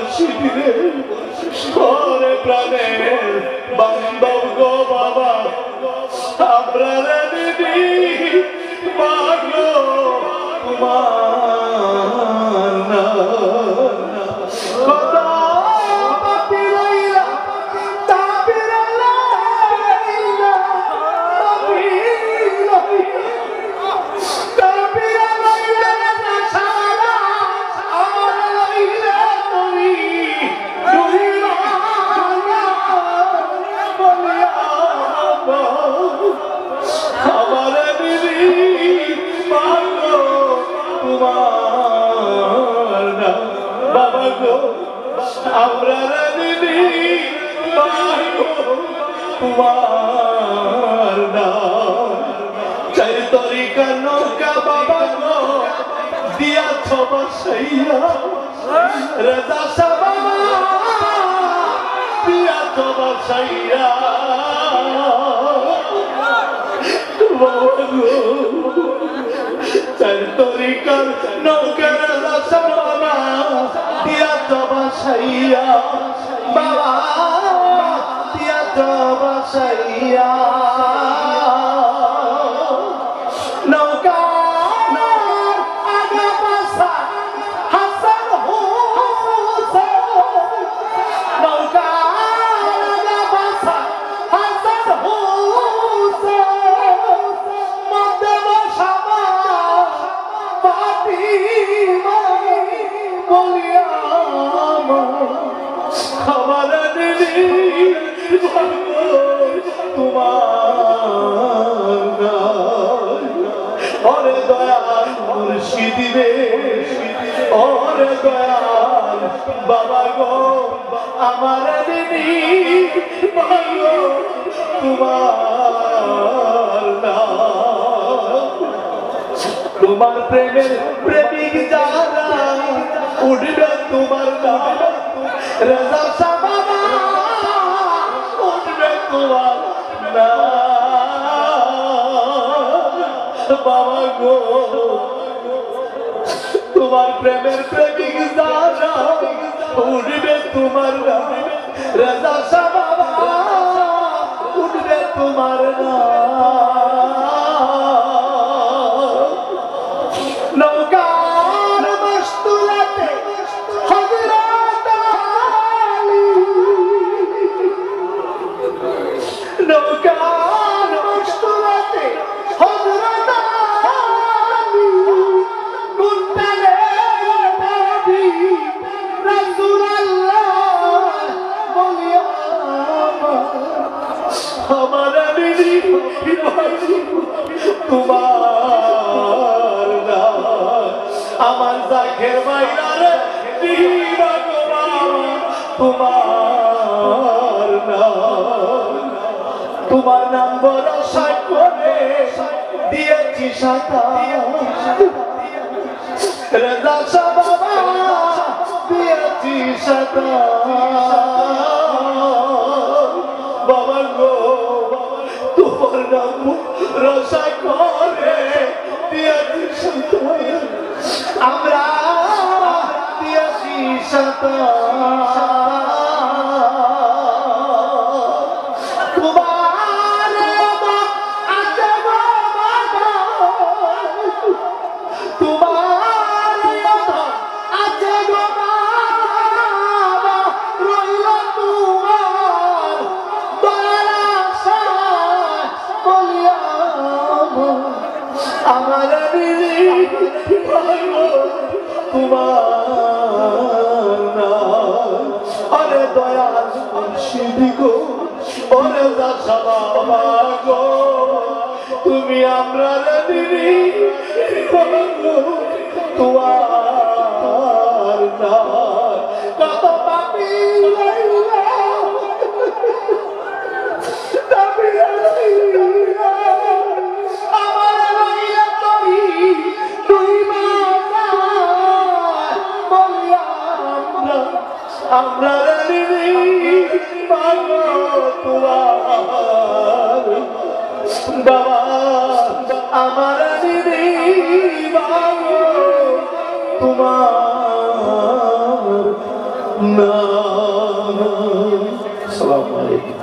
মুর্শিদে ওরে প্রাণের বান্ধব গো বাবা আমরা রে দিদি মাগো তোমার না আমরা দিদি তোমার না চাই তরিকা নৌকা বাবা গো দিয়াছ বসাইয়া রাজা বাবা দিয়াছ বসাইয়া বাবা গো চাই তরিকার নৌকা রাজা বাবা দিয়াছ বসাইয়া বাবা দিয়াছ বসাইয়া নৌকা আগা পাশা হাসান হোসেন নৌকা আগা পাশা হাসান হোসেন মধ্যে বসাবা ফাতিমা বলিয়া আমার দিদি তোমার ওরে দয়াল মুর্শিদি রে ওরে দয়াল বাবা গো আমার দিদি বাবা তোমার না তোমার প্রেমের প্রেমিক যারা উঠবে তোমার নাম রাজা বাবা উঠবে তোমার নাম বাবা গো তোমার প্রেমের প্রেমিক যারা উঠবে তোমার নাম রাজা বাবা উঠবে তোমার নাম নৌকার মস্তুলাতে হযরত আলী নৌকার মস্তুলাতে হযরত আলী কুনতালে নবী রাসূলুল্লাহ বলিয়া আমার দিদি তোমার না আমার জাকের মাইলার দিবা গো বাবা তোমার না তোমার নাম ভরসা করে দিয়েছি সাথা রাজা বাবা দিয়েছি সাথা বাবা গো তোমার নাম রসা করে দিয়েছি সাথা আমরা দিয়েছি সাথা তোমার না আরে দয়াল মুর্শিদি গো ওরে দাসা বাবা গো তুমি আমরা দিদি তোমার না কত পাপি আমরা দিদি বাবা তোমার বাবা আমার দিদি বাবা তোমার না। আসসালামু আলাইকুম।